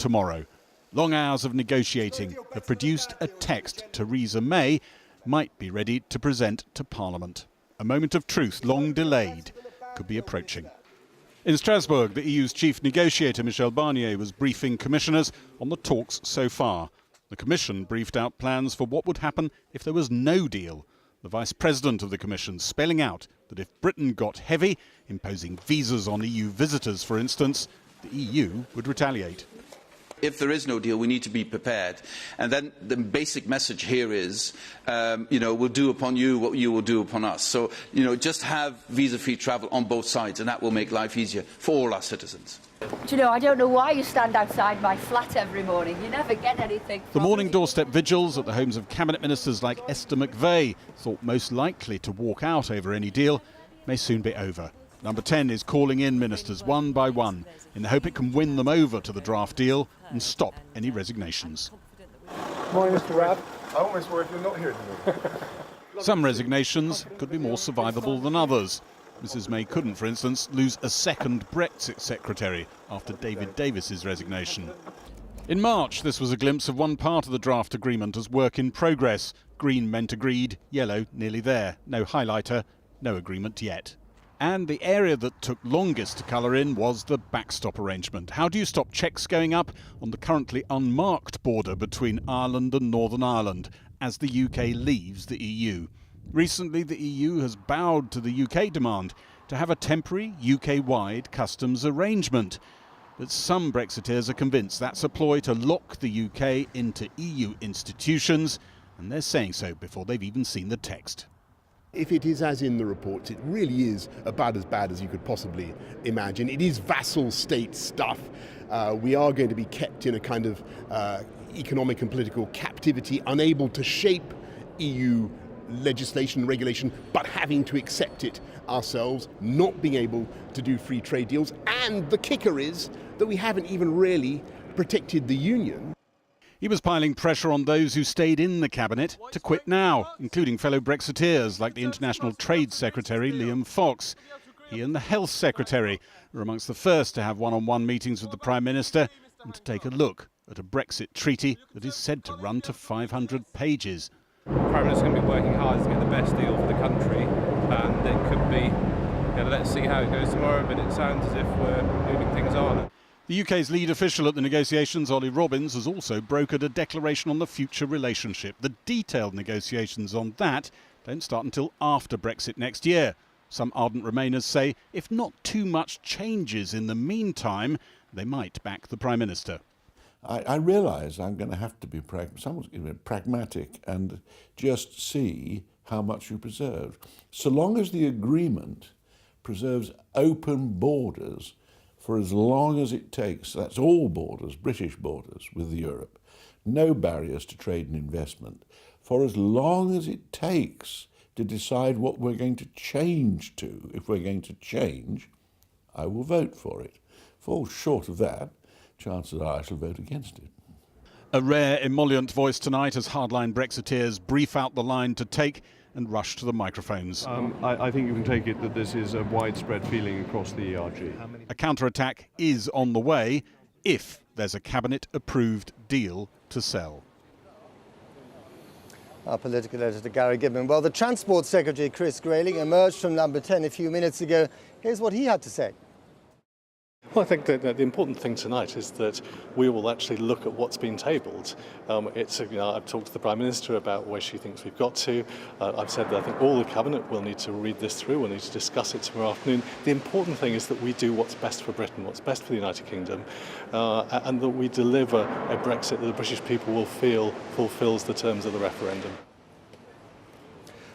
tomorrow. Long hours of negotiating have produced a text Theresa May might be ready to present to Parliament. A moment of truth, long delayed, could be approaching. In Strasbourg, the EU's chief negotiator, Michel Barnier, was briefing commissioners on the talks so far. The Commission briefed out plans for what would happen if there was no deal. The Vice President of the Commission spelling out that if Britain got heavy, imposing visas on EU visitors, for instance, the EU would retaliate. If there is no deal, we need to be prepared. And then the basic message here is, we'll do upon you what you will do upon us. So, just have visa-free travel on both sides, and that will make life easier for all our citizens. Do you know, I don't know why you stand outside my flat every morning. You never get anything. The morning doorstep vigils at the homes of cabinet ministers like Esther McVey, thought most likely to walk out over any deal, may soon be over. Number 10 is calling in ministers one by one in the hope it can win them over to the draft deal and stop any resignations. Morning, Mr. Rabb. I almost worry if you're not here today. Some resignations could be more survivable than others. Mrs May couldn't, for instance, lose a second Brexit secretary after David Davis's resignation. In March, this was a glimpse of one part of the draft agreement as work in progress. Green meant agreed, yellow nearly there. No highlighter, no agreement yet. And the area that took longest to colour in was the backstop arrangement. How do you stop checks going up on the currently unmarked border between Ireland and Northern Ireland as the UK leaves the EU? Recently, the EU has bowed to the UK demand to have a temporary UK-wide customs arrangement. But some Brexiteers are convinced that's a ploy to lock the UK into EU institutions, and they're saying so before they've even seen the text. If it is as in the reports, it really is about as bad as you could possibly imagine. It is vassal state stuff. We are going to be kept in a kind of economic and political captivity, unable to shape EU legislation and regulation, but having to accept it ourselves, not being able to do free trade deals. And the kicker is that we haven't even really protected the union. He was piling pressure on those who stayed in the cabinet to quit now, including fellow Brexiteers like the International Trade Secretary Liam Fox. He and the Health Secretary were amongst the first to have one-on-one meetings with the Prime Minister and to take a look at a Brexit treaty that is said to run to 500 pages. The Prime Minister's going to be working hard to get the best deal for the country, and it could be, let's see how it goes tomorrow, but it sounds as if we're moving things on. The UK's lead official at the negotiations, Ollie Robbins, has also brokered a declaration on the future relationship. The detailed negotiations on that don't start until after Brexit next year. Some ardent Remainers say if not too much changes in the meantime, they might back the Prime Minister. I realise I'm going to have to be pragmatic and just see how much you preserve. So long as the agreement preserves open borders for as long as it takes, that's all borders, British borders with Europe, no barriers to trade and investment, for as long as it takes to decide what we're going to change to, if we're going to change, I will vote for it. Falls short of that, chances are I shall vote against it. A rare emollient voice tonight as hardline Brexiteers brief out the line to take and rush to the microphones. I think you can take it that this is a widespread feeling across the ERG. A counter-attack is on the way if there's a cabinet-approved deal to sell. Our political editor, Gary Gibbon. Well, the Transport Secretary, Chris Grayling, emerged from number 10 a few minutes ago. Here's what he had to say. Well, I think that the important thing tonight is that we will actually look at what's been tabled. I've talked to the Prime Minister about where she thinks we've got to. I've said that I think all the Cabinet will need to read this through, we'll need to discuss it tomorrow afternoon. The important thing is that we do what's best for Britain, what's best for the United Kingdom, and that we deliver a Brexit that the British people will feel fulfills the terms of the referendum.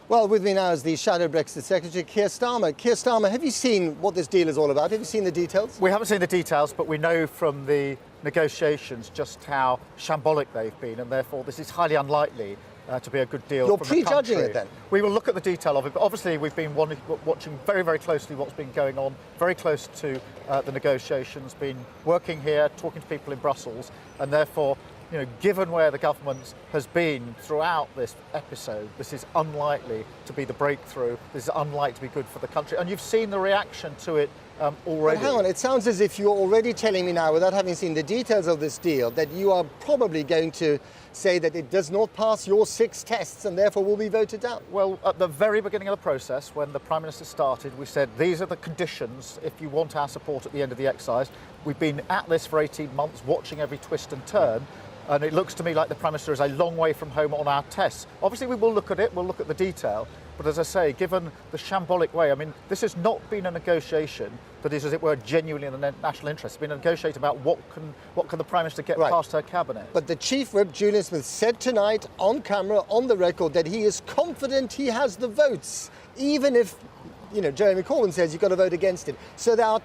Well, with me now is the Shadow Brexit Secretary, Keir Starmer. Keir Starmer, have you seen what this deal is all about? Have you seen the details? We haven't seen the details, but we know from the negotiations just how shambolic they've been, and therefore this is highly unlikely to be a good deal. You're from the prejudging country. it then? We will look at the detail of it, but obviously we've been watching very, very closely what's been going on, very close to the negotiations, been working here, talking to people in Brussels, and therefore, given where the government has been throughout this episode, this is unlikely to be the breakthrough. This is unlikely to be good for the country. And you've seen the reaction to it already. But hang on, it sounds as if you're already telling me now, without having seen the details of this deal, that you are probably going to say that it does not pass your 6 tests and therefore will be voted down. Well, at the very beginning of the process, when the Prime Minister started, we said these are the conditions if you want our support at the end of the exercise. We've been at this for 18 months, watching every twist and turn, and it looks to me like the Prime Minister is a long way from home on our tests. Obviously, we will look at it, we'll look at the detail, but as I say, given the shambolic way, I mean, this has not been a negotiation that is, as it were, genuinely in the national interest. It's been a negotiation about what can the Prime Minister get past her cabinet. But the Chief Whip, Julian Smith, said tonight on camera, on the record, that he is confident he has the votes, even if, you know, Jeremy Corbyn says you've got to vote against it. So there are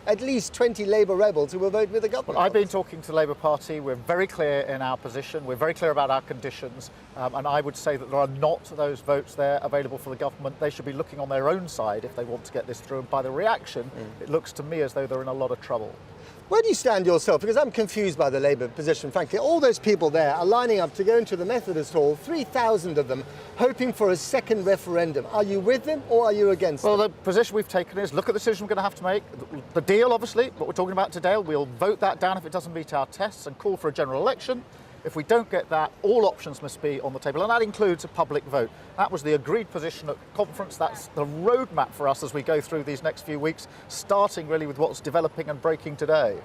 at least 20 Labour rebels who will vote with the government. I've been talking to the Labour Party. We're very clear in our position. We're very clear about our conditions. And I would say that there are not those votes there available for the government. They should be looking on their own side if they want to get this through. And by the reaction, it looks to me as though they're in a lot of trouble. Where do you stand yourself? Because I'm confused by the Labour position, frankly. All those people there are lining up to go into the Methodist Hall, 3,000 of them, hoping for a second referendum. Are you with them or are you against them? Well, the position we've taken is look at the decision we're going to have to make. The deal, obviously, what we're talking about today, we'll vote that down if it doesn't meet our tests and call for a general election. If we don't get that, all options must be on the table, and that includes a public vote. That was the agreed position at conference. That's the roadmap for us as we go through these next few weeks, starting really with what's developing and breaking today.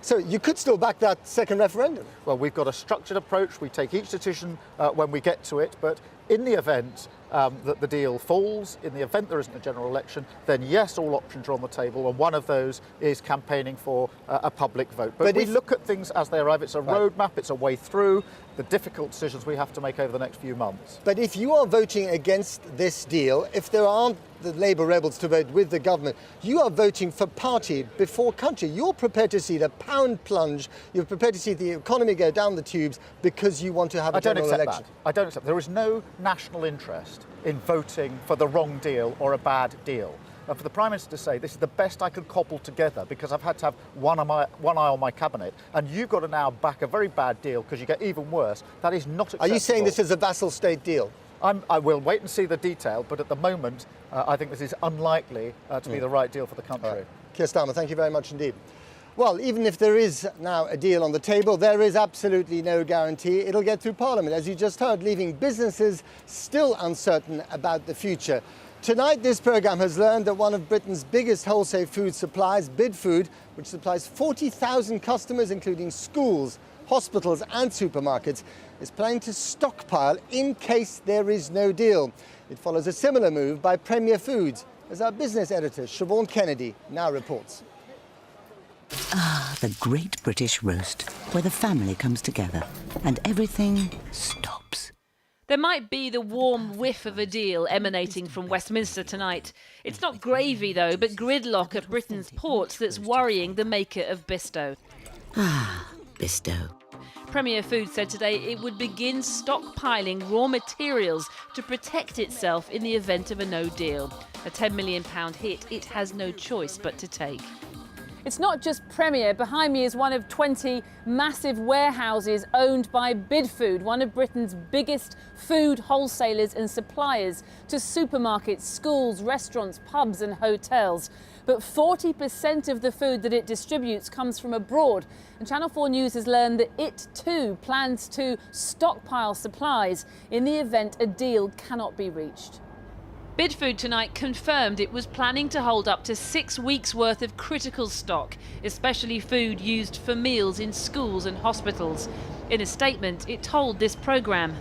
So you could still back that second referendum? Well, we've got a structured approach. We take each decision when we get to it, but in the event that the deal falls, in the event there isn't a general election, then yes, all options are on the table, and one of those is campaigning for a public vote. But we look at things as they arrive. It's a roadmap, it's a way through the difficult decisions we have to make over the next few months. But if you are voting against this deal, if there aren't the Labour rebels to vote with the government, you are voting for party before country. You're prepared to see the pound plunge, you're prepared to see the economy go down the tubes because you want to have a general election. I don't accept that. There is no national interest in voting for the wrong deal or a bad deal. And for the Prime Minister to say, this is the best I could cobble together because I've had to have one eye on my cabinet, and you've got to now back a very bad deal because you get even worse, that is not acceptable. Are you saying this is a vassal state deal? I will wait and see the detail, but at the moment, I think this is unlikely to be the right deal for the country. Right. Keir Starmer, thank you very much indeed. Well, even if there is now a deal on the table, there is absolutely no guarantee it'll get through Parliament, as you just heard, leaving businesses still uncertain about the future. Tonight, this programme has learned that one of Britain's biggest wholesale food suppliers, Bidfood, which supplies 40,000 customers, including schools, hospitals and supermarkets, is planning to stockpile in case there is no deal. It follows a similar move by Premier Foods, as our business editor, Siobhan Kennedy, now reports. Ah, the great British roast, where the family comes together and everything stops. There might be the warm whiff of a deal emanating from Westminster tonight. It's not gravy, though, but gridlock at Britain's ports that's worrying the maker of Bisto. Ah, Bisto. Premier Foods said today it would begin stockpiling raw materials to protect itself in the event of a no deal. A £10 million hit it has no choice but to take. It's not just Premier. Behind me is one of 20 massive warehouses owned by Bidfood, one of Britain's biggest food wholesalers and suppliers to supermarkets, schools, restaurants, pubs and hotels. But 40% of the food that it distributes comes from abroad. And Channel 4 News has learned that it too plans to stockpile supplies in the event a deal cannot be reached. Bidfood tonight confirmed it was planning to hold up to 6 weeks' worth of critical stock, especially food used for meals in schools and hospitals. In a statement, it told this programme.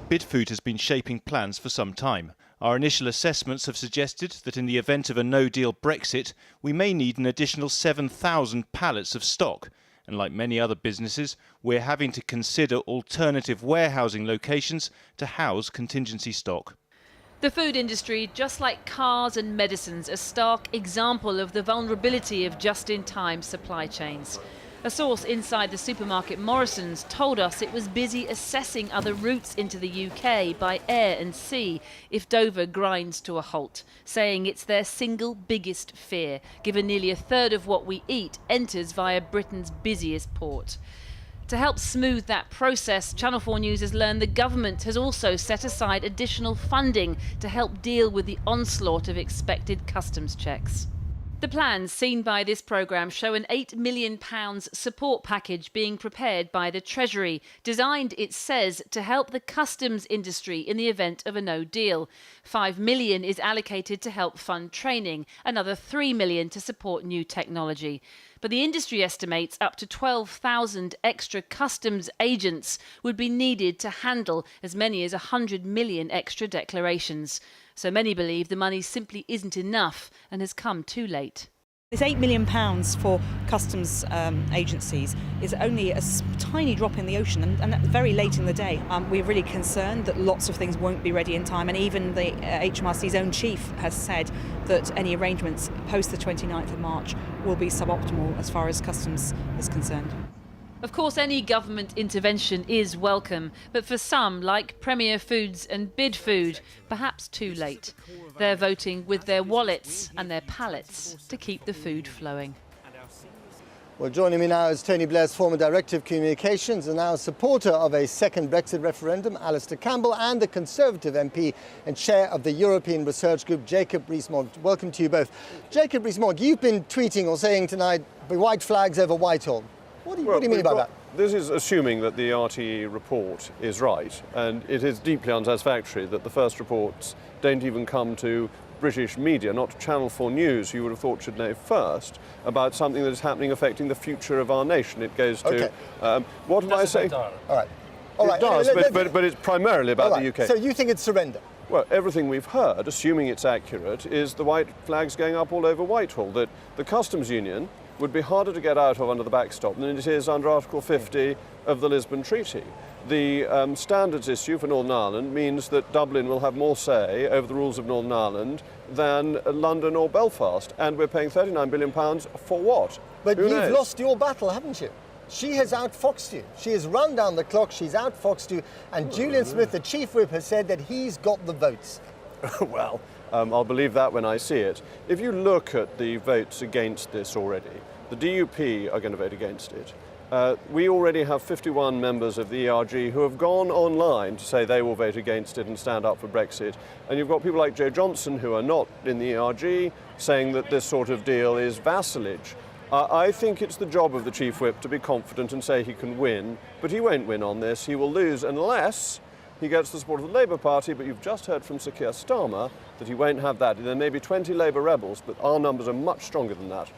Bidfood has been shaping plans for some time. Our initial assessments have suggested that in the event of a no-deal Brexit, we may need an additional 7,000 pallets of stock. And like many other businesses, we're having to consider alternative warehousing locations to house contingency stock. The food industry, just like cars and medicines, a stark example of the vulnerability of just-in-time supply chains. A source inside the supermarket Morrison's told us it was busy assessing other routes into the UK by air and sea if Dover grinds to a halt, saying it's their single biggest fear, given nearly a third of what we eat enters via Britain's busiest port. To help smooth that process, Channel 4 News has learned the government has also set aside additional funding to help deal with the onslaught of expected customs checks. The plans seen by this programme show an £8 million support package being prepared by the Treasury, designed, it says, to help the customs industry in the event of a no deal. £5 million is allocated to help fund training, another £3 million to support new technology. But the industry estimates up to 12,000 extra customs agents would be needed to handle as many as 100 million extra declarations. So many believe the money simply isn't enough and has come too late. This £8 million for customs agencies is only a tiny drop in the ocean, and very late in the day. We're really concerned that lots of things won't be ready in time, and even the HMRC's own chief has said that any arrangements post the 29th of March will be suboptimal as far as customs is concerned. Of course, any government intervention is welcome, but for some, like Premier Foods and Bid Food, perhaps too late. They're voting with their wallets and their pallets to keep the food flowing. Well, joining me now is Tony Blair's former Director of Communications and now supporter of a second Brexit referendum, Alistair Campbell, and the Conservative MP and Chair of the European Research Group, Jacob Rees-Mogg. Welcome to you both. Jacob Rees-Mogg, you've been tweeting or saying tonight, white flags over Whitehall. What do you mean by that? This is assuming that the RTE report is right, and it is deeply unsatisfactory that the first reports don't even come to British media, not Channel 4 News, you would have thought should know first, about something that is happening affecting the future of our nation. It goes to, what did I say? All right. It does, but it's primarily about the UK. So you think it's surrender? Well, everything we've heard, assuming it's accurate, is the white flags going up all over Whitehall, that the Customs Union would be harder to get out of under the backstop than it is under Article 50 of the Lisbon Treaty. The standards issue for Northern Ireland means that Dublin will have more say over the rules of Northern Ireland than London or Belfast, and we're paying £39 billion for what? But you've lost your battle, haven't you? She has outfoxed you. She has run down the clock, she's outfoxed you, and Julian Smith, the Chief Whip, has said that he's got the votes. Well, I'll believe that when I see it. If you look at the votes against this already, the DUP are going to vote against it. We already have 51 members of the ERG who have gone online to say they will vote against it and stand up for Brexit. And you've got people like Joe Johnson, who are not in the ERG, saying that this sort of deal is vassalage. I think it's the job of the Chief Whip to be confident and say he can win, but he won't win on this. He will lose unless he gets the support of the Labour Party, but you've just heard from Sir Keir Starmer that he won't have that. There may be 20 Labour rebels, but our numbers are much stronger than that.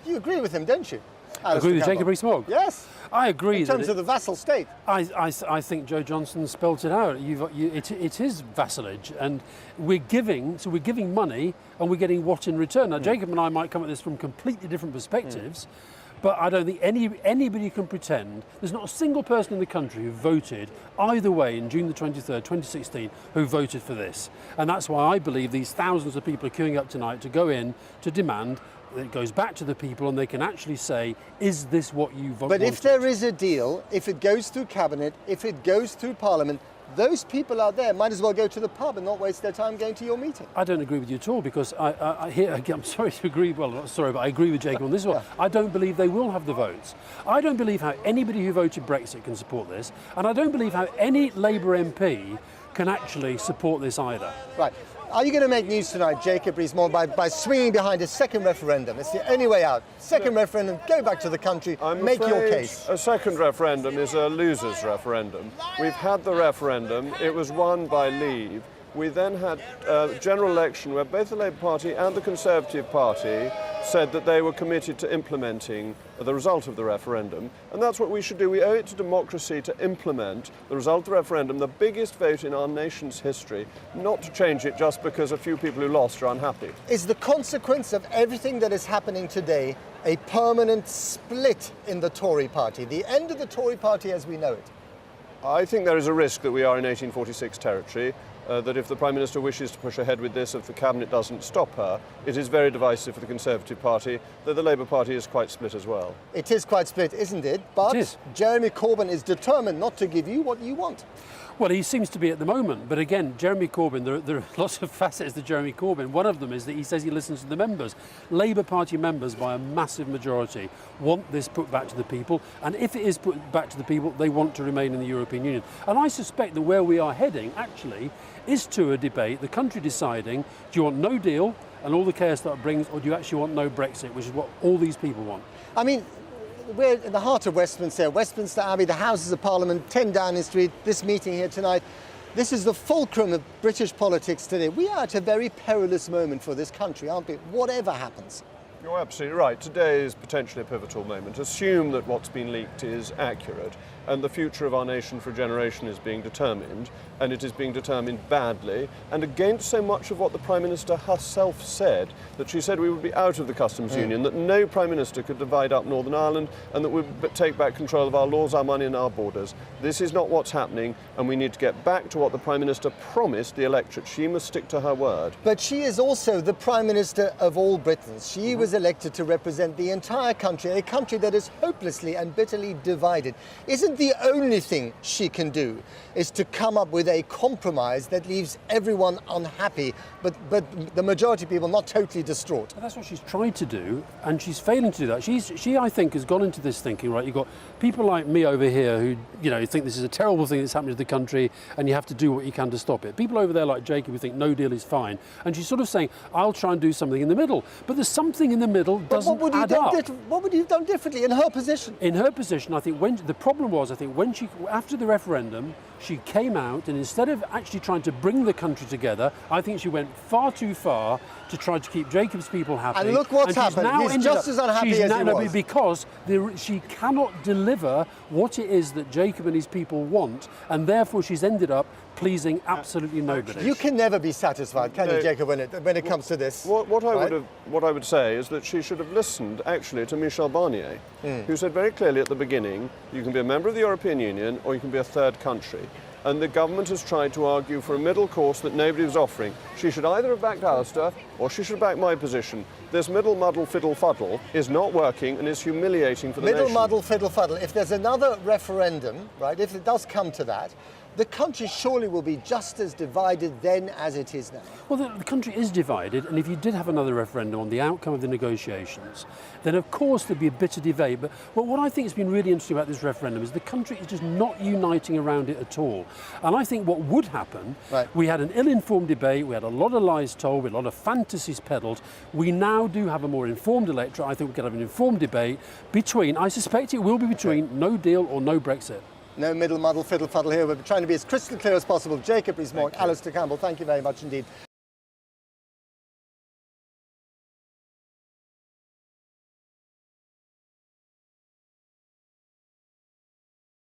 You agree with him, don't you? I agree with Jacob Rees-Mogg. Yes. I agree. In terms of the vassal state. I think Joe Johnson spelt it out. It is vassalage, and we're giving money, and we're getting what in return. Now, Jacob and I might come at this from completely different perspectives, but I don't think anybody can pretend. There's not a single person in the country who voted either way in June the 23rd, 2016, who voted for this. And that's why I believe these thousands of people are queuing up tonight to go in to demand that it goes back to the people and they can actually say, is this what you voted? But if there is a deal, if it goes through Cabinet, if it goes through Parliament, those people out there might as well go to the pub and not waste their time going to your meeting. I don't agree with you at all, because I'm sorry to agree, well, not sorry, but I agree with Jacob on this one. I don't believe they will have the votes. I don't believe how anybody who voted Brexit can support this, and I don't believe how any Labour MP can actually support this either. Right. Are you going to make news tonight, Jacob Rees-Mogg, by swinging behind a second referendum? It's the only way out. Second referendum, go back to the country, make your case. A second referendum is a loser's referendum. We've had the referendum, it was won by Leave. We then had a general election where both the Labour Party and the Conservative Party said that they were committed to implementing the result of the referendum. And that's what we should do. We owe it to democracy to implement the result of the referendum, the biggest vote in our nation's history, not to change it just because a few people who lost are unhappy. Is the consequence of everything that is happening today a permanent split in the Tory party, the end of the Tory party as we know it? I think there is a risk that we are in 1846 territory. That if the Prime Minister wishes to push ahead with this, if the Cabinet doesn't stop her, it is very divisive for the Conservative Party, though the Labour Party is quite split as well. It is quite split, isn't it? But Jeremy Corbyn is determined not to give you what you want. Well, he seems to be at the moment. But again, Jeremy Corbyn, there are lots of facets to Jeremy Corbyn. One of them is that he says he listens to the members. Labour Party members, by a massive majority, want this put back to the people. And if it is put back to the people, they want to remain in the European Union. And I suspect that where we are heading, actually, is to a debate, the country deciding, do you want no deal and all the chaos that it brings, or do you actually want no Brexit, which is what all these people want? I mean, we're in the heart of Westminster, Westminster Abbey, the Houses of Parliament, 10 Downing Street, this meeting here tonight. This is the fulcrum of British politics today. We are at a very perilous moment for this country, aren't we? Whatever happens. You're absolutely right. Today is potentially a pivotal moment. Assume that what's been leaked is accurate and the future of our nation for a generation is being determined, and it is being determined badly and against so much of what the Prime Minister herself said, that she said we would be out of the customs union, that no Prime Minister could divide up Northern Ireland, and that we would take back control of our laws, our money and our borders. This is not what's happening, and we need to get back to what the Prime Minister promised the electorate. She must stick to her word. But she is also the Prime Minister of all Britons. She was elected to represent the entire country, a country that is hopelessly and bitterly divided. Isn't the only thing she can do is to come up with a compromise that leaves everyone unhappy, but the majority of people not totally distraught? That's what she's tried to do, and she's failing to do that. She, I think, has gone into this thinking, right, you've got people like me over here who, you know, think this is a terrible thing that's happening to the country and you have to do what you can to stop it. People over there like Jacob who think no deal is fine, and she's sort of saying, I'll try and do something in the middle. But there's something in the middle doesn't add up. What would you have done differently in her position? In her position, I think the problem was, when she, after the referendum, she came out and instead of actually trying to bring the country together, I think she went far too far to try to keep Jacob's people happy. And look what's happened. He's just as unhappy as he was. Because she cannot deliver what it is that Jacob and his people want, and therefore she's ended up pleasing absolutely nobody. You can never be satisfied, can you, Jacob, when it comes to this? What I would say is that she should have listened, actually, to Michel Barnier, who said very clearly at the beginning, you can be a member of the European Union or you can be a third country. And the government has tried to argue for a middle course that nobody was offering. She should either have backed Alistair or she should have backed my position. This middle muddle fiddle fuddle is not working and is humiliating for the nation. Middle muddle fiddle fuddle. If there's another referendum, right, if it does come to that, the country surely will be just as divided then as it is now. Well, the country is divided, and if you did have another referendum on the outcome of the negotiations, then of course there'd be a bitter debate. But what I think has been really interesting about this referendum is the country is just not uniting around it at all. And I think what would happen, we had an ill-informed debate, we had a lot of lies told, we had a lot of fantasies peddled. We now do have a more informed electorate. I think we can have an informed debate between, I suspect it will be between no deal or no Brexit. No middle muddle fiddle fuddle here. We're trying to be as crystal clear as possible. Jacob Rees-Mogg, Alistair Campbell, thank you very much indeed.